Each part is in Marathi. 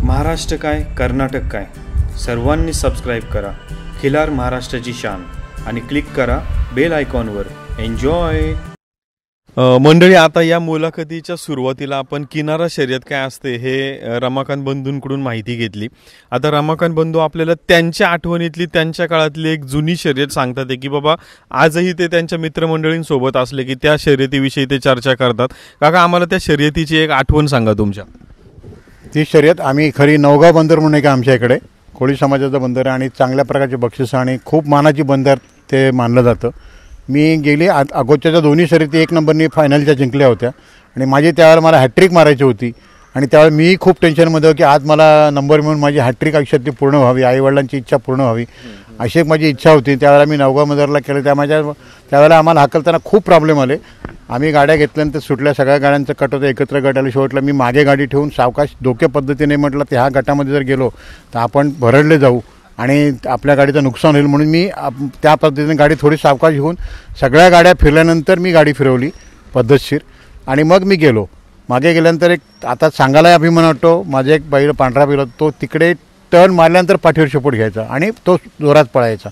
महाराष्ट्र काय कर्नाटक काय सर्वांनी सबस्क्राईब करा खिलार महाराष्ट्राची शान आणि क्लिक करा बेल आयकॉनवर. एन्जॉय. मंडळी, आता या मुलाखतीच्या सुरुवातीला आपण किनारा शर्यत काय असते हे रमाकांत बंधूंकडून माहिती घेतली. आता रमाकांत बंधू आपल्याला त्यांच्या आठवणीतली त्यांच्या काळातली एक जुनी शर्यत सांगतात की बाबा आजही ते त्यांच्या मित्रमंडळींसोबत असले की त्या शर्यतीविषयी ते चर्चा करतात. काका, आम्हाला त्या शर्यतीची एक आठवण सांगा तुमच्या. ती शर्यत आम्ही खरी नवगाव बंदर म्हणून का आमच्या इकडे कोळी समाजाचं बंदर आहे आणि चांगल्या प्रकारचे बक्षीस आणि खूप मानाची बंदर ते मानलं जातं. मी गेली अगोदरच्या दोन्ही शर्यती 1 नंबरनी फायनलच्या जिंकल्या होत्या आणि माझी त्यावेळेला मला हॅट्रिक मारायची होती आणि त्यावेळेला मी खूप टेन्शनमध्ये की आज मला नंबर मिळून माझी हॅट्रिक आयुष्यातली पूर्ण व्हावी, आईवडिलांची इच्छा पूर्ण व्हावी अशी एक माझी इच्छा होती. त्यावेळेला मी नवगाव बंदरला केलं. त्यावेळेला आम्हाला हाकलताना खूप प्रॉब्लेम आले. आम्ही गाड्या घेतल्यानंतर सुटल्या, सगळ्या गाड्यांचं कट होतं, एकत्र गट आले. शेवटला मी मागे गाडी ठेवून सावकाश धोक्या पद्धतीने म्हटलं त्या ह्या गटामध्ये जर गेलो तर आपण भरडले जाऊ आणि आपल्या गाडीचं नुकसान होईल म्हणून मी त्या पद्धतीने गाडी थोडी सावकाश घेऊन सगळ्या गाड्या फिरल्यानंतर मी गाडी फिरवली पद्धतशीर आणि मग मी गेलो. मागे गेल्यानंतर एक आता सांगायला अभिमान वाटतो, माझा एक बैल पांढरा बैल होता, तो तिकडे टर्न मारल्यानंतर पाठीवर शेपूट घ्यायचा आणि तो जोरात पळायचा.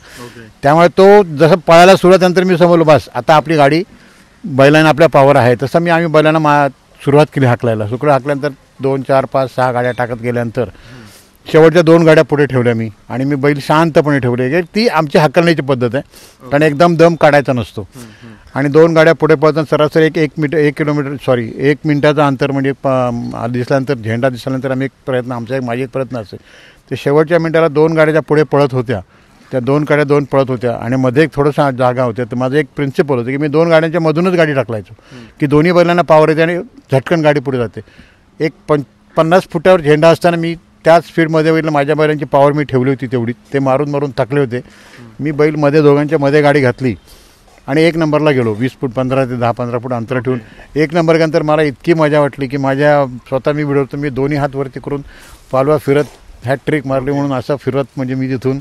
त्यामुळे तो जसं पळायला सुरुवातनंतर मी समजलो बस आता आपली गाडी बैलांना आपल्या पावर आहे. तसं आम्ही बैलांना सुरुवात केली हाकलायला. सुकडं हाकल्यानंतर 2, 4, 5, 6 गाड्या टाकत गेल्यानंतर शेवटच्या 2 गाड्या पुढे ठेवल्या मी आणि मी बैल शांतपणे ठेवले. ती आमची हाकलण्याची पद्धत आहे, कारण एकदम दम काढायचा नसतो. आणि 2 गाड्या पुढे पळताना सरासरी 1 मिनिटाचं अंतर म्हणजे दिसल्यानंतर झेंडा दिसल्यानंतर आम्ही माझी एक प्रयत्न असेल ते शेवटच्या मिनिटाला 2 गाड्याच्या पुढे पळत होत्या. त्या 2 गाड्या 2 पळत होत्या आणि मध्ये एक थोडंसं जागा होत्या. तर माझं एक प्रिन्सिपल होतं की मी 2 गाड्यांच्या मधूनच गाडी टाकलायचो की दोन्ही बैलांना पावर येते आणि झटकन गाडी पुढे जाते. एक 50 फुटावर झेंडा असताना मी त्याच स्पीडमध्ये बैल माझ्या बैलांची पावर मी ठेवली होती तेवढी. ते मारून थकले होते. मी बैल मध्ये दोघांच्या मध्ये गाडी घातली आणि 1 नंबरला गेलो. 20 फूट 15 ते 10-15 फूट अंतर ठेवून 1 नंबरनंतर मला इतकी मजा वाटली की माझ्या स्वतः मी व्हिडिओ मी दोन्ही हात वरती करून पालवा फिरत हॅट्रिक मारली म्हणून असं फिरत म्हणजे मी तिथून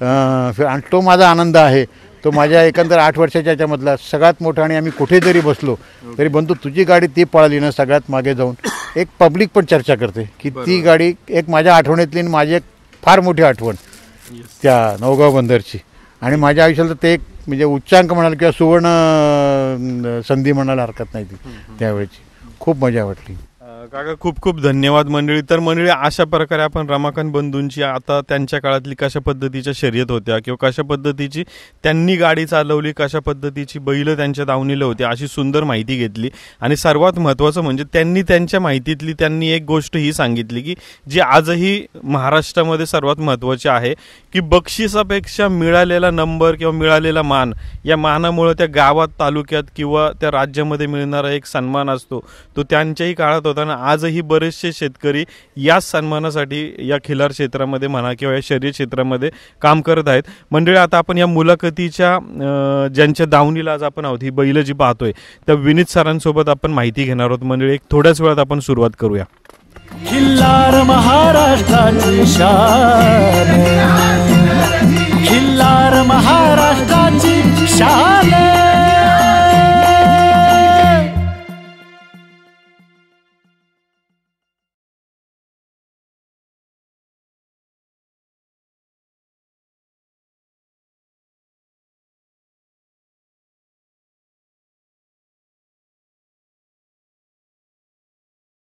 आणि तो माझा आनंद आहे. तो माझ्या एकंदर 8 वर्षाच्या याच्यामधला सगळ्यात मोठा. आणि आम्ही कुठे जरी बसलो तरी बंधू तुझी गाडी ती पळाली ना सगळ्यात मागे जाऊन एक पब्लिक पण चर्चा करते की ती गाडी एक माझ्या आठवणीतली माझी एक फार मोठी आठवण त्या नवगाव बंदरची. आणि माझ्या आयुष्याला ते एक म्हणजे उच्चांक म्हणाल किंवा सुवर्ण संधी म्हणायला हरकत नाही. ती त्यावेळेची खूप मजा वाटली. काका, खूप खूप धन्यवाद. मंडळी, तर मंडळी अशा प्रकारे आपण रमाकांत बंधूंची आता त्यांच्या काळातली कशा पद्धतीच्या शर्यत होत्या किंवा कशा पद्धतीची त्यांनी गाडी चालवली, कशा पद्धतीची बैलं त्यांच्या दावणीला होती अशी सुंदर माहिती घेतली. आणि सर्वात महत्त्वाचं म्हणजे त्यांनी त्यांच्या माहितीतली त्यांनी एक गोष्ट ही सांगितली की जी आजही महाराष्ट्रामध्ये सर्वात महत्त्वाची आहे की बक्षिसापेक्षा मिळालेला नंबर किंवा मिळालेला मान, या मानामुळे त्या गावात, तालुक्यात किंवा त्या राज्यामध्ये मिळणारा एक सन्मान असतो तो त्यांच्याही काळात होता. आजही बरेचसे शेतकरी याच सन्मानासाठी या खिलार क्षेत्रामध्ये म्हणा किंवा या शर्यत क्षेत्रामध्ये काम करत आहेत. मंडळी, आता आपण या मुलाखतीच्या ज्यांच्या दावणीला आज आपण आहोत ही बैल जी पाहतोय त्या विनीत सरांसोबत आपण माहिती घेणार आहोत. मंडळी, एक थोड्याच वेळात आपण सुरुवात करूया. खिल्लार महाराष्ट्राची शान, खिल्लार महाराष्ट्राची शान.